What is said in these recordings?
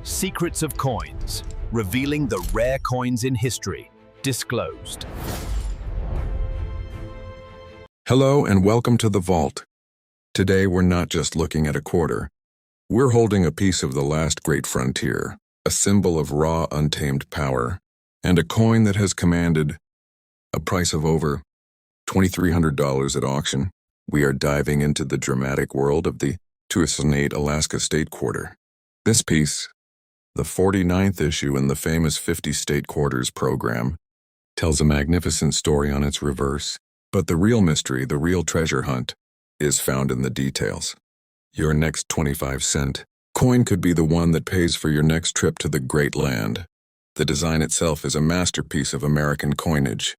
Secrets of Coins, revealing the rare coins in history, disclosed. Hello and welcome to the Vault. Today we're not just looking at a quarter. We're holding a piece of the last great frontier, a symbol of raw, untamed power, and a coin that has commanded a price of over $2,300 at auction. We are diving into the dramatic world of the 2008 Alaska State Quarter. This piece, the 49th issue in the famous 50 State Quarters program, tells a magnificent story on its reverse. But the real mystery, the real treasure hunt, is found in the details. Your next 25-cent coin could be the one that pays for your next trip to the Great Land. The design itself is a masterpiece of American coinage.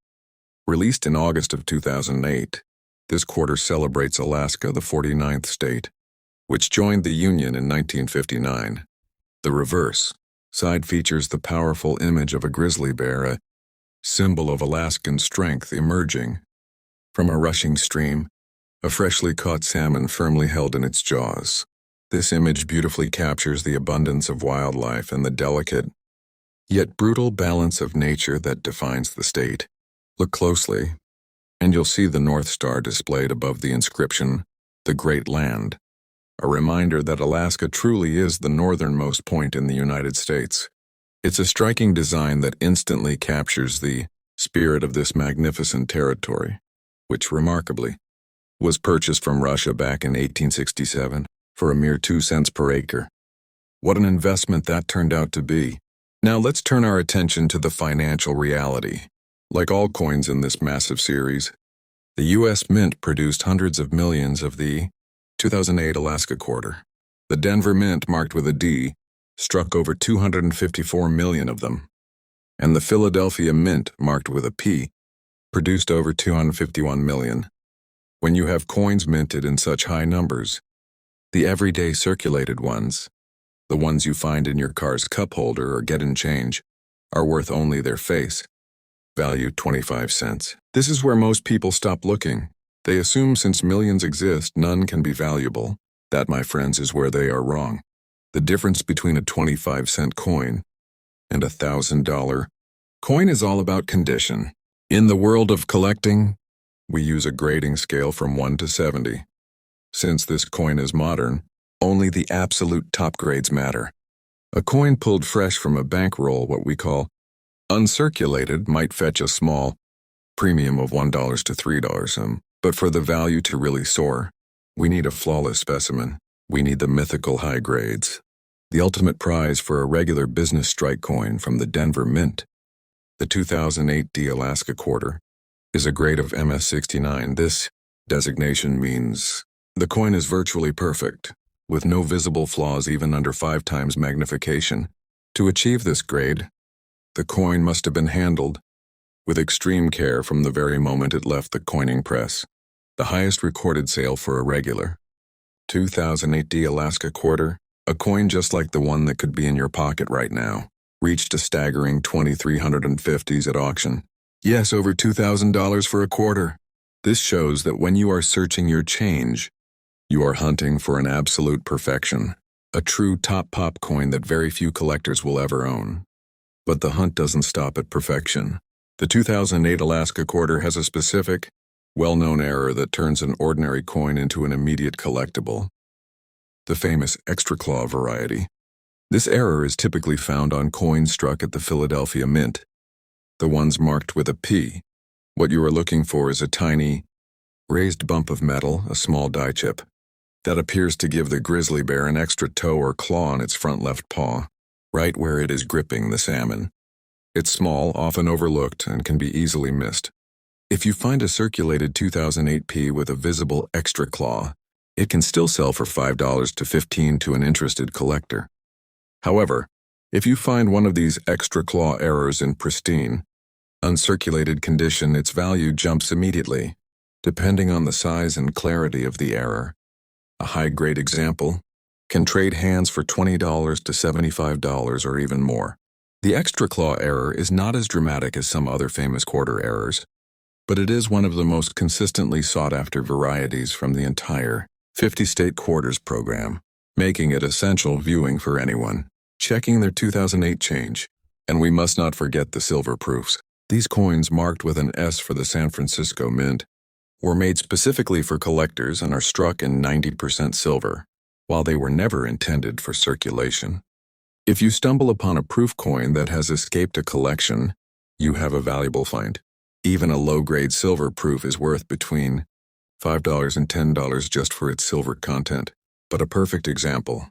Released in August of 2008, this quarter celebrates Alaska, the 49th state, which joined the Union in 1959. The reverse side features the powerful image of a grizzly bear, a symbol of Alaskan strength emerging from a rushing stream, a freshly caught salmon firmly held in its jaws. This image beautifully captures the abundance of wildlife and the delicate, yet brutal balance of nature that defines the state. Look closely, and you'll see the North Star displayed above the inscription, "The Great Land," a reminder that Alaska truly is the northernmost point in the United States. It's a striking design that instantly captures the spirit of this magnificent territory, which remarkably was purchased from Russia back in 1867 for a mere 2 cents per acre. What an investment that turned out to be. Now let's turn our attention to the financial reality. Like all coins in this massive series, the U.S. Mint produced hundreds of millions of the 2008 Alaska Quarter. The Denver Mint, marked with a D, struck over 254 million of them. And the Philadelphia Mint, marked with a P, produced over 251 million. When you have coins minted in such high numbers, the everyday circulated ones, the ones you find in your car's cup holder or get in change, are worth only their face. Value 25 cents. This is where most people stop looking. They assume since millions exist, none can be valuable. That, my friends, is where they are wrong. The difference between a 25-cent coin and a $1,000 coin is all about condition. In the world of collecting, we use a grading scale from 1 to 70. Since this coin is modern, only the absolute top grades matter. A coin pulled fresh from a bankroll, what we call uncirculated, might fetch a small premium of $1 to $3. But for the value to really soar, we need a flawless specimen. We need the mythical high grades. The ultimate prize for a regular business strike coin from the Denver Mint, the 2008 Alaska Quarter, is a grade of MS69. This designation means the coin is virtually perfect, with no visible flaws even under 5 times magnification. To achieve this grade, the coin must have been handled with extreme care from the very moment it left the coining press. The highest recorded sale for a regular 2008 Alaska Quarter, a coin just like the one that could be in your pocket right now, reached a staggering 2,350s at auction. Yes, over $2,000 for a quarter. This shows that when you are searching your change, you are hunting for an absolute perfection, a true top pop coin that very few collectors will ever own. But the hunt doesn't stop at perfection. The 2008 Alaska Quarter has a specific, well-known error that turns an ordinary coin into an immediate collectible. The famous extra claw variety. This error is typically found on coins struck at the Philadelphia Mint, the ones marked with a P. What you are looking for is a tiny, raised bump of metal, a small die chip, that appears to give the grizzly bear an extra toe or claw on its front left paw, right where it is gripping the salmon. It's small, often overlooked, and can be easily missed. If you find a circulated 2008 P with a visible extra claw, it can still sell for $5 to $15 to an interested collector. However, if you find one of these extra claw errors in pristine, uncirculated condition, its value jumps immediately, depending on the size and clarity of the error. A high-grade example can trade hands for $20 to $75 or even more. The extra claw error is not as dramatic as some other famous quarter errors, but it is one of the most consistently sought-after varieties from the entire 50 State Quarters program, making it essential viewing for anyone checking their 2008 change. And we must not forget the silver proofs. These coins, marked with an S for the San Francisco Mint, were made specifically for collectors and are struck in 90% silver, while they were never intended for circulation. If you stumble upon a proof coin that has escaped a collection, you have a valuable find. Even a low-grade silver proof is worth between $5 and $10 just for its silver content. But a perfect example,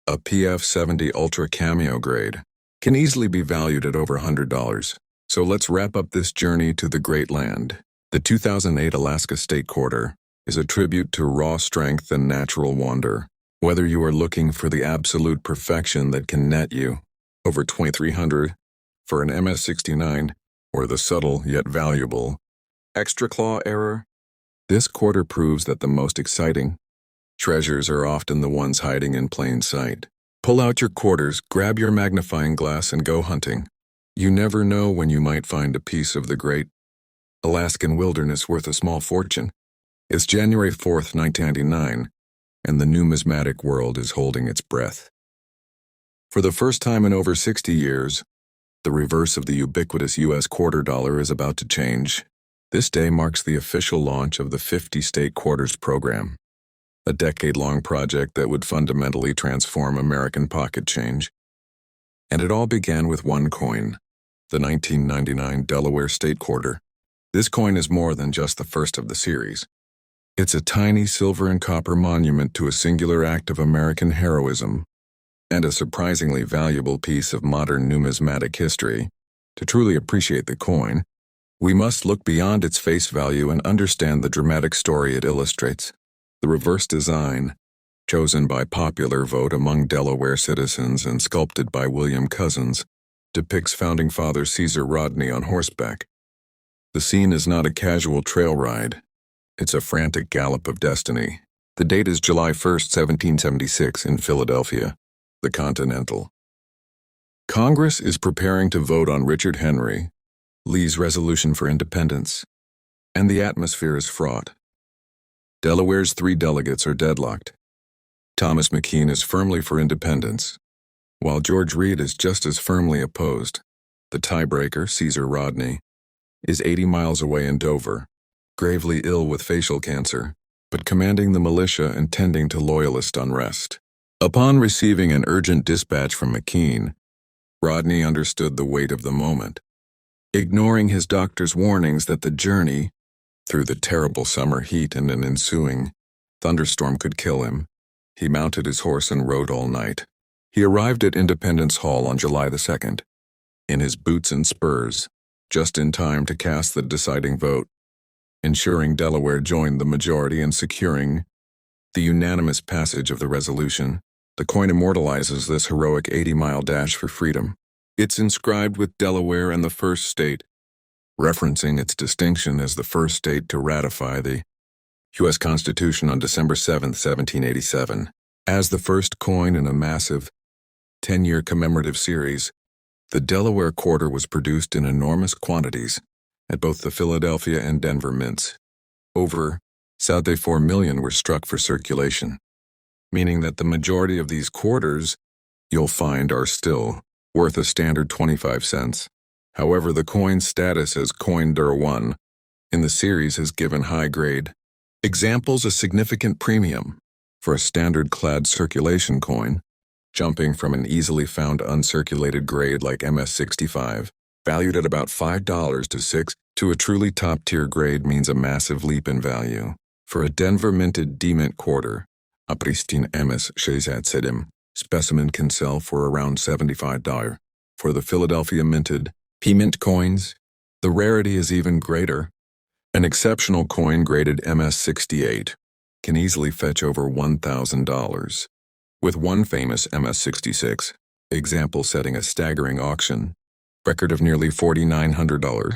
a PF70 Ultra Cameo grade, can easily be valued at over $100. So let's wrap up this journey to the Great Land. The 2008 Alaska State Quarter is a tribute to raw strength and natural wonder. Whether you are looking for the absolute perfection that can net you over $2,300 for an MS69, or the subtle yet valuable extra claw error, this quarter proves that the most exciting treasures are often the ones hiding in plain sight. Pull out your quarters, grab your magnifying glass, and go hunting. You never know when you might find a piece of the great Alaskan wilderness worth a small fortune. It's January 4th, 1999, and the numismatic world is holding its breath. For the first time in over 60 years, the reverse of the ubiquitous U.S. quarter dollar is about to change. This day marks the official launch of the 50-state quarters program, a decade-long project that would fundamentally transform American pocket change. And it all began with one coin, the 1999 Delaware State Quarter. This coin is more than just the first of the series. It's a tiny silver and copper monument to a singular act of American heroism, and a surprisingly valuable piece of modern numismatic history. To truly appreciate the coin, we must look beyond its face value and understand the dramatic story it illustrates. The reverse design, chosen by popular vote among Delaware citizens and sculpted by William Cousins, depicts Founding Father Caesar Rodney on horseback. The scene is not a casual trail ride. It's a frantic gallop of destiny. The date is July 1st, 1776 in Philadelphia, the Continental. Congress is preparing to vote on Richard Henry Lee's resolution for independence, and the atmosphere is fraught. Delaware's 3 delegates are deadlocked. Thomas McKean is firmly for independence, while George Reed is just as firmly opposed. The tiebreaker, Caesar Rodney, is 80 miles away in Dover, gravely ill with facial cancer, but commanding the militia and tending to loyalist unrest. Upon receiving an urgent dispatch from McKean, Rodney understood the weight of the moment. Ignoring his doctor's warnings that the journey through the terrible summer heat and an ensuing thunderstorm could kill him, he mounted his horse and rode all night. He arrived at Independence Hall on July the 2nd, in his boots and spurs, just in time to cast the deciding vote, ensuring Delaware joined the majority and securing the unanimous passage of the resolution. The coin immortalizes this heroic 80-mile dash for freedom. It's inscribed with Delaware and the first state, referencing its distinction as the first state to ratify the U.S. Constitution on December 7, 1787. As the first coin in a massive 10-year commemorative series, the Delaware Quarter was produced in enormous quantities at both the Philadelphia and Denver mints. Over 4 million were struck for circulation, meaning that the majority of these quarters you'll find are still worth a standard 25 cents. However, the coin's status as Coin der One in the series has given high-grade examples a significant premium for a standard-clad circulation coin, jumping from an easily found uncirculated grade like MS65, valued at about $5 to $6, to a truly top-tier grade means a massive leap in value. For a Denver-minted D-mint quarter, a pristine MS67 specimen can sell for around $75. For the Philadelphia minted P-mint coins, the rarity is even greater. An exceptional coin graded MS68 can easily fetch over $1,000, with one famous MS66 example setting a staggering auction record of nearly $4,900.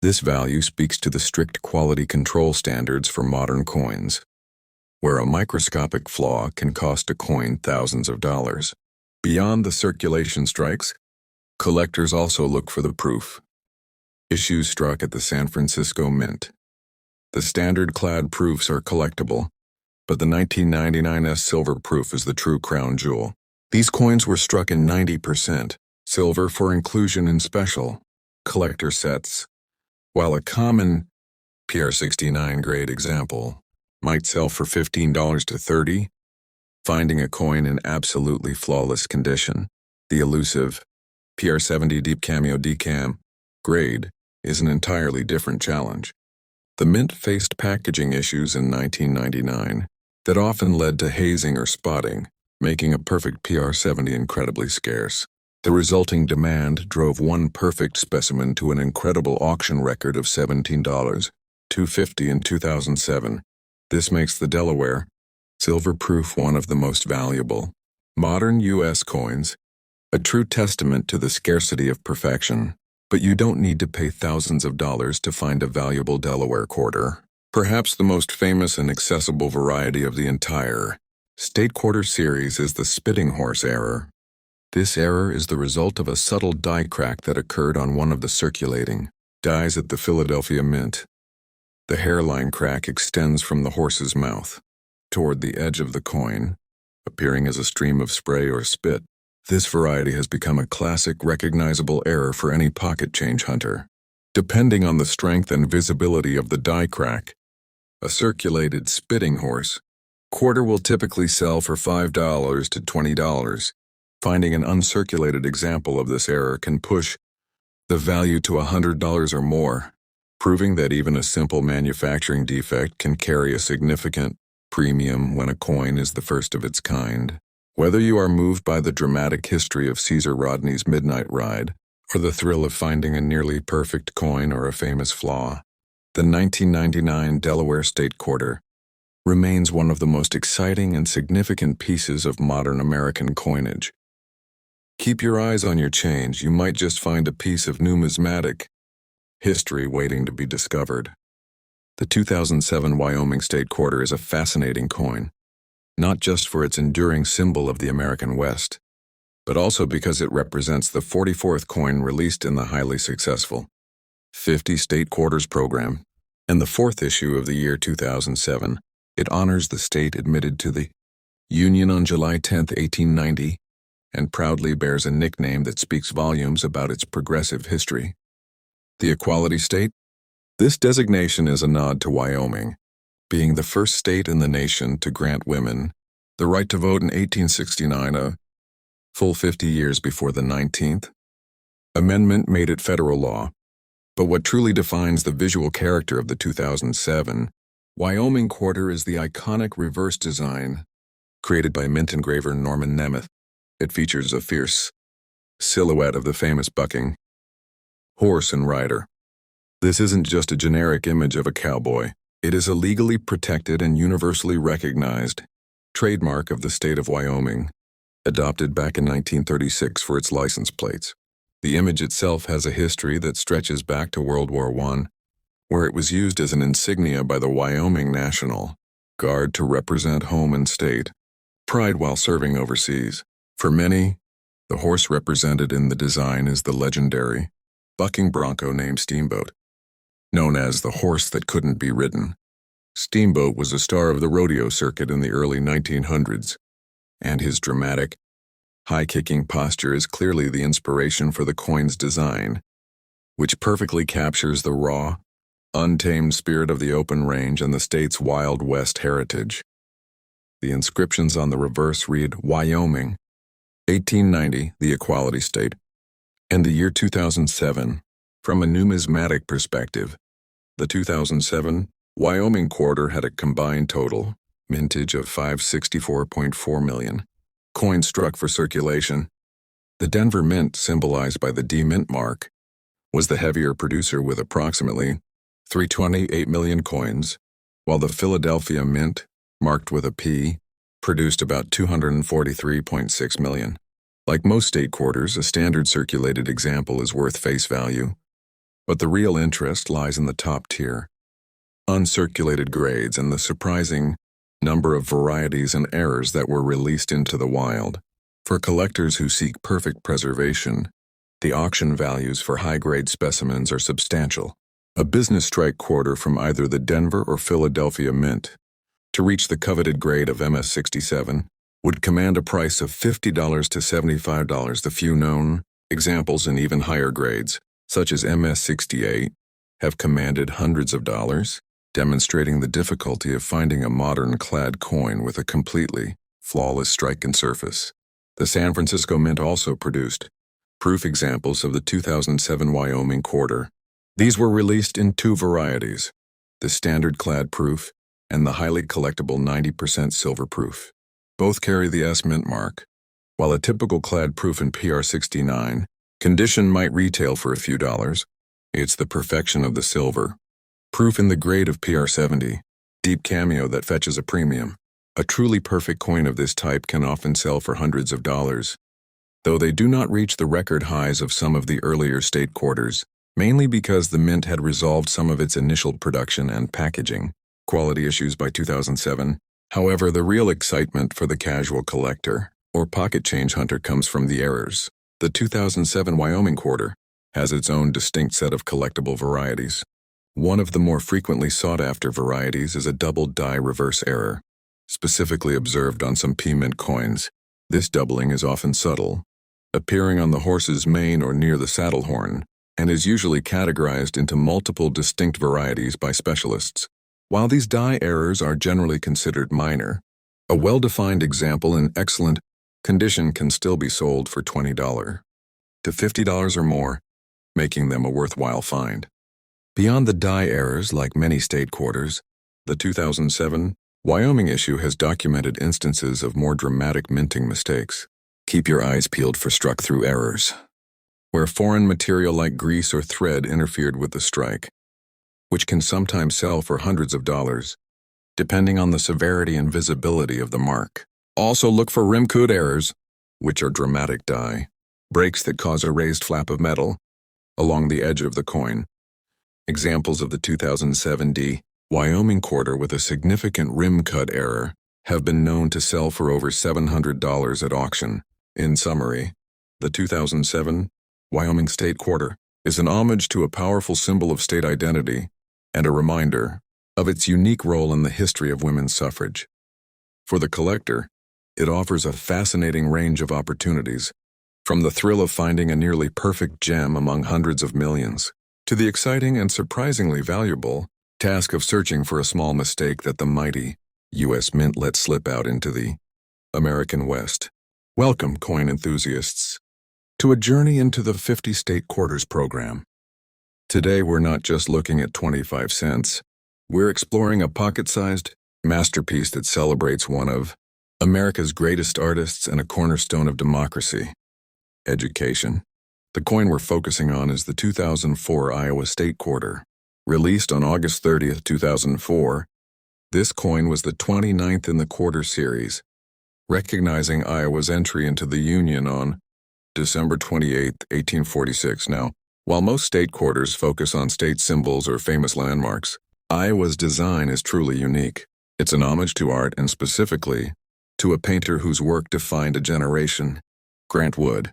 This value speaks to the strict quality control standards for modern coins, where a microscopic flaw can cost a coin thousands of dollars. Beyond the circulation strikes, collectors also look for the proof. Issues struck at the San Francisco Mint. The standard-clad proofs are collectible, but the 1999 silver proof is the true crown jewel. These coins were struck in 90% silver for inclusion in special collector sets, while a common PR69 grade example might sell for $15 to $30. Finding a coin in absolutely flawless condition, the elusive PR70 Deep Cameo Decam grade, is an entirely different challenge. The mint faced packaging issues in 1999 that often led to hazing or spotting, making a perfect PR70 incredibly scarce. The resulting demand drove one perfect specimen to an incredible auction record of $17.250 in 2007. This makes the Delaware silver proof one of the most valuable modern U.S. coins, a true testament to the scarcity of perfection. But you don't need to pay thousands of dollars to find a valuable Delaware Quarter. Perhaps the most famous and accessible variety of the entire State Quarter series is the spitting horse error. This error is the result of a subtle die crack that occurred on one of the circulating dies at the Philadelphia Mint. The hairline crack extends from the horse's mouth toward the edge of the coin, appearing as a stream of spray or spit. This variety has become a classic recognizable error for any pocket change hunter. Depending on the strength and visibility of the die crack, a circulated spitting horse quarter will typically sell for $5 to $20. Finding an uncirculated example of this error can push the value to $100 or more, proving that even a simple manufacturing defect can carry a significant premium when a coin is the first of its kind. Whether you are moved by the dramatic history of Caesar Rodney's midnight ride, or the thrill of finding a nearly perfect coin or a famous flaw, the 1999 Delaware State Quarter remains one of the most exciting and significant pieces of modern American coinage. Keep your eyes on your change. You might just find a piece of numismatic history waiting to be discovered. The 2007 Wyoming State Quarter is a fascinating coin, not just for its enduring symbol of the American West, but also because it represents the 44th coin released in the highly successful 50 State Quarters program, and the fourth issue of the year 2007. It honors the state admitted to the Union on July 10, 1890, and proudly bears a nickname that speaks volumes about its progressive history. The Equality State? This designation is a nod to Wyoming, being the first state in the nation to grant women the right to vote in 1869, a full 50 years before the 19th Amendment made it federal law. But what truly defines the visual character of the 2007 Wyoming Quarter is the iconic reverse design created by mint engraver Norman Nemeth. It features a fierce silhouette of the famous bucking horse and rider. This isn't just a generic image of a cowboy. It is a legally protected and universally recognized trademark of the state of Wyoming, adopted back in 1936 for its license plates. The image itself has a history that stretches back to World War I, where it was used as an insignia by the Wyoming National Guard to represent home and state pride while serving overseas. For many, the horse represented in the design is the legendary bucking bronco named Steamboat. Known as the horse that couldn't be ridden, Steamboat was a star of the rodeo circuit in the early 1900s, and his dramatic, high-kicking posture is clearly the inspiration for the coin's design, which perfectly captures the raw, untamed spirit of the open range and the state's Wild West heritage. The inscriptions on the reverse read Wyoming, 1890, the Equality State, and the year 2007. From a numismatic perspective, the 2007 Wyoming Quarter had a combined total mintage of 564.4 million coins struck for circulation. The Denver Mint, symbolized by the D Mint mark, was the heavier producer with approximately 328 million coins, while the Philadelphia Mint, marked with a P, produced about 243.6 million. Like most state quarters, a standard circulated example is worth face value, but the real interest lies in the top tier, uncirculated grades, and the surprising number of varieties and errors that were released into the wild. For collectors who seek perfect preservation, the auction values for high-grade specimens are substantial. A business strike quarter from either the Denver or Philadelphia Mint to reach the coveted grade of MS-67 would command a price of $50 to $75. The few known examples in even higher grades, such as MS-68, have commanded hundreds of dollars, demonstrating the difficulty of finding a modern-clad coin with a completely flawless strike and surface. The San Francisco Mint also produced proof examples of the 2007 Wyoming Quarter. These were released in two varieties, the standard clad proof and the highly collectible 90% silver proof. Both carry the S Mint mark. While a typical clad proof in PR69 condition might retail for a few dollars, it's the perfection of the silver proof in the grade of PR70, deep cameo, that fetches a premium. A truly perfect coin of this type can often sell for hundreds of dollars, though they do not reach the record highs of some of the earlier state quarters, mainly because the Mint had resolved some of its initial production and packaging quality issues by 2007. However, the real excitement for the casual collector or pocket change hunter comes from the errors. The 2007 Wyoming Quarter has its own distinct set of collectible varieties. One of the more frequently sought-after varieties is a double die reverse error, specifically observed on some P-Mint coins. This doubling is often subtle, appearing on the horse's mane or near the saddle horn, and is usually categorized into multiple distinct varieties by specialists. While these die errors are generally considered minor, a well-defined example in excellent condition can still be sold for $20 to $50 or more, making them a worthwhile find. Beyond the die errors, like many state quarters, the 2007 Wyoming issue has documented instances of more dramatic minting mistakes. Keep your eyes peeled for struck-through errors, where foreign material like grease or thread interfered with the strike, which can sometimes sell for hundreds of dollars, depending on the severity and visibility of the mark. Also look for rim-coot errors, which are dramatic die breaks that cause a raised flap of metal along the edge of the coin. Examples of the 2007 Wyoming Quarter with a significant rim cut error have been known to sell for over $700 at auction. In summary, the 2007 Wyoming State Quarter is an homage to a powerful symbol of state identity and a reminder of its unique role in the history of women's suffrage. For the collector, it offers a fascinating range of opportunities, from the thrill of finding a nearly perfect gem among hundreds of millions, to the exciting and surprisingly valuable task of searching for a small mistake that the mighty U.S. Mint let slip out into the American West. Welcome, coin enthusiasts, to a journey into the 50 State Quarters program. Today we're not just looking at 25 cents. We're exploring a pocket-sized masterpiece that celebrates one of America's greatest artists and a cornerstone of democracy: education. The coin we're focusing on is the 2004 Iowa State Quarter. Released on August 30, 2004, this coin was the 29th in the quarter series, recognizing Iowa's entry into the Union on December 28, 1846. Now, while most state quarters focus on state symbols or famous landmarks, Iowa's design is truly unique. It's an homage to art and specifically to a painter whose work defined a generation, Grant Wood.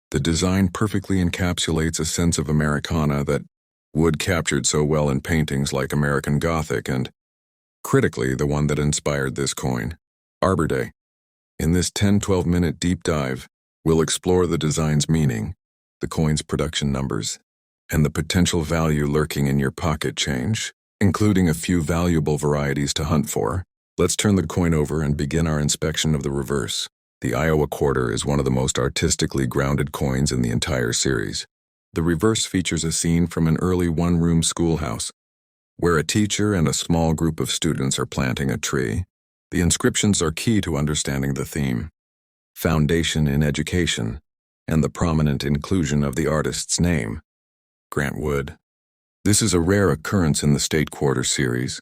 The design perfectly encapsulates a sense of Americana that Wood captured so well in paintings like American Gothic and, critically, the one that inspired this coin, Arbor Day. In this 10-12-minute deep dive, we'll explore the design's meaning, the coin's production numbers, and the potential value lurking in your pocket change, including a few valuable varieties to hunt for. Let's turn the coin over and begin our inspection of the reverse. The Iowa Quarter is one of the most artistically grounded coins in the entire series. The reverse features a scene from an early one-room schoolhouse, where a teacher and a small group of students are planting a tree. The inscriptions are key to understanding the theme: foundation in education, and the prominent inclusion of the artist's name, Grant Wood. This is a rare occurrence in the State Quarter series,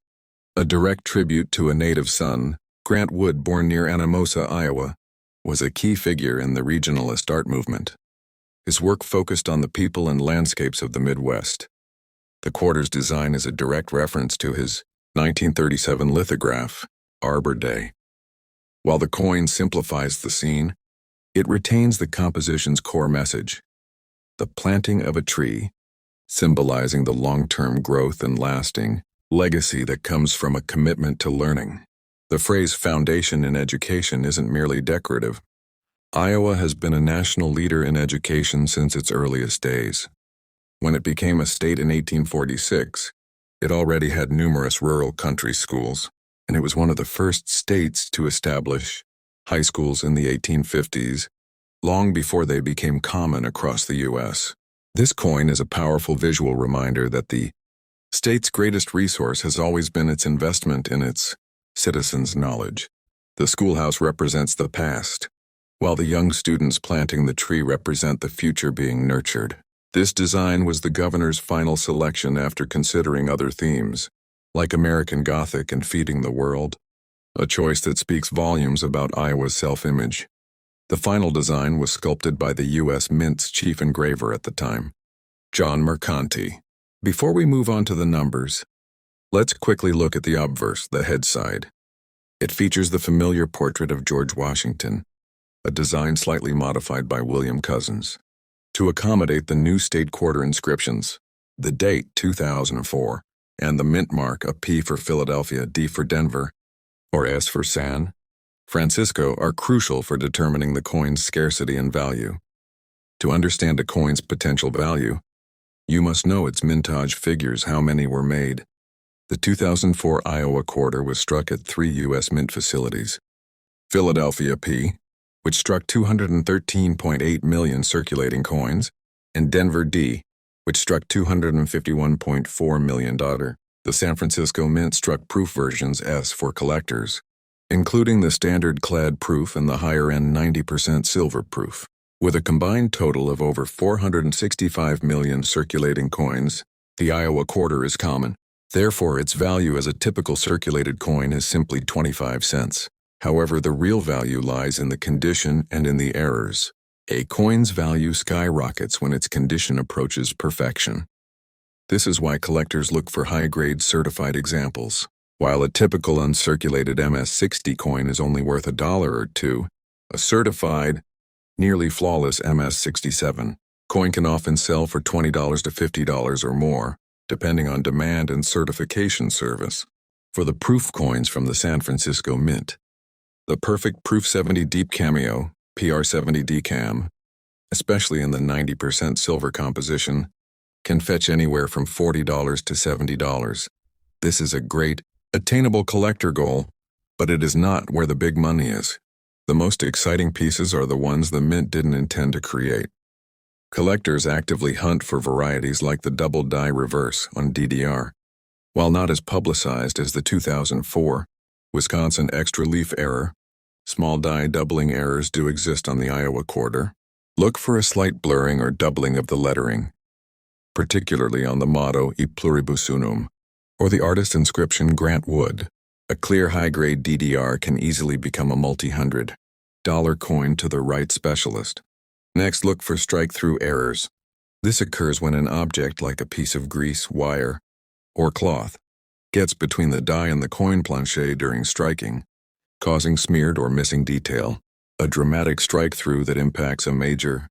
a direct tribute to a native son. Grant Wood, born near Anamosa, Iowa, was a key figure in the regionalist art movement. His work focused on the people and landscapes of the Midwest. The quarter's design is a direct reference to his 1937 lithograph, Arbor Day. While the coin simplifies the scene, it retains the composition's core message: the planting of a tree, symbolizing the long-term growth and lasting legacy that comes from a commitment to learning. The phrase foundation in education isn't merely decorative. Iowa has been a national leader in education since its earliest days. When it became a state in 1846, it already had numerous rural country schools, and it was one of the first states to establish high schools in the 1850s, long before they became common across the U.S. This coin is a powerful visual reminder that the state's greatest resource has always been its investment in its citizens' knowledge. The schoolhouse represents the past, while the young students planting the tree represent the future being nurtured. This design was the governor's final selection after considering other themes, like American Gothic and feeding the world, a choice that speaks volumes about Iowa's self-image. The final design was sculpted by the U.S. Mint's chief engraver at the time, John Mercanti. Before we move on to the numbers, let's quickly look at the obverse, the head side. It features the familiar portrait of George Washington, a design slightly modified by William Cousins to accommodate the new state quarter inscriptions, the date 2004, and the mint mark, a P for Philadelphia, D for Denver, or S for San Francisco, are crucial for determining the coin's scarcity and value. To understand a coin's potential value, you must know its mintage figures, how many were made. The 2004 Iowa quarter was struck at 3 U.S. mint facilities: Philadelphia P, which struck 213.8 million circulating coins, and Denver D, which struck $251.4 million. The San Francisco Mint struck proof versions S for collectors, including the standard clad proof and the higher-end 90% silver proof. With a combined total of over 465 million circulating coins, the Iowa quarter is common. Therefore, its value as a typical circulated coin is simply 25 cents. However, the real value lies in the condition and in the errors. A coin's value skyrockets when its condition approaches perfection. This is why collectors look for high-grade certified examples. While a typical uncirculated MS-60 coin is only worth $1 or $2, a certified, nearly flawless MS-67 coin can often sell for $20 to $50 or more, depending on demand and certification service. For the proof coins from the San Francisco Mint, the perfect Proof 70 Deep Cameo, PR70 DCAM, especially in the 90% silver composition, can fetch anywhere from $40 to $70. This is a great, attainable collector goal, but it is not where the big money is. The most exciting pieces are the ones the Mint didn't intend to create. Collectors actively hunt for varieties like the double die reverse on DDR. While not as publicized as the 2004 Wisconsin extra leaf error, small die doubling errors do exist on the Iowa quarter. Look for a slight blurring or doubling of the lettering, particularly on the motto E Pluribus Unum, or the artist inscription Grant Wood. A clear high-grade DDR can easily become a multi-$100 coin to the right specialist. Next, look for strike-through errors. This occurs when an object like a piece of grease, wire, or cloth gets between the die and the coin planche during striking, causing smeared or missing detail. A dramatic strike-through that impacts a major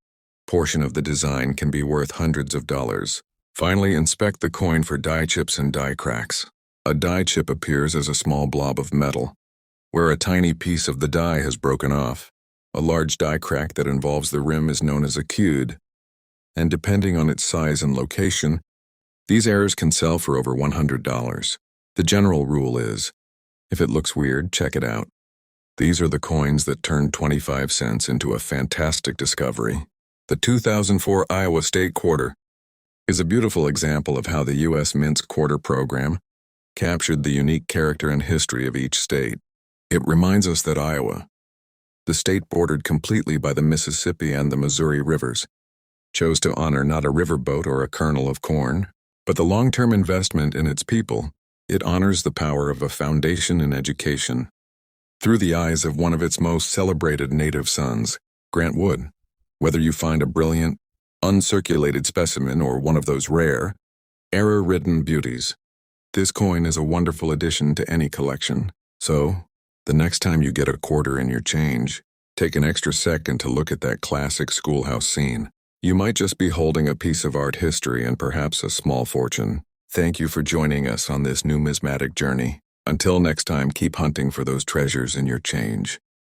portion of the design can be worth hundreds of dollars. Finally, inspect the coin for die chips and die cracks. A die chip appears as a small blob of metal, where a tiny piece of the die has broken off. A large die crack that involves the rim is known as a cud, and depending on its size and location, these errors can sell for over $100. The general rule is, if it looks weird, check it out. These are the coins that turned 25 cents into a fantastic discovery. The 2004 Iowa State Quarter is a beautiful example of how the U.S. Mint's quarter program captured the unique character and history of each state. It reminds us that Iowa, the state bordered completely by the Mississippi and the Missouri rivers, chose to honor not a riverboat or a kernel of corn, but the long-term investment in its people. It honors the power of a foundation in education through the eyes of one of its most celebrated native sons, Grant Wood. Whether you find a brilliant, uncirculated specimen or one of those rare, error-ridden beauties, this coin is a wonderful addition to any collection. So, the next time you get a quarter in your change, take an extra second to look at that classic schoolhouse scene. You might just be holding a piece of art history and perhaps a small fortune. Thank you for joining us on this numismatic journey. Until next time, keep hunting for those treasures in your change.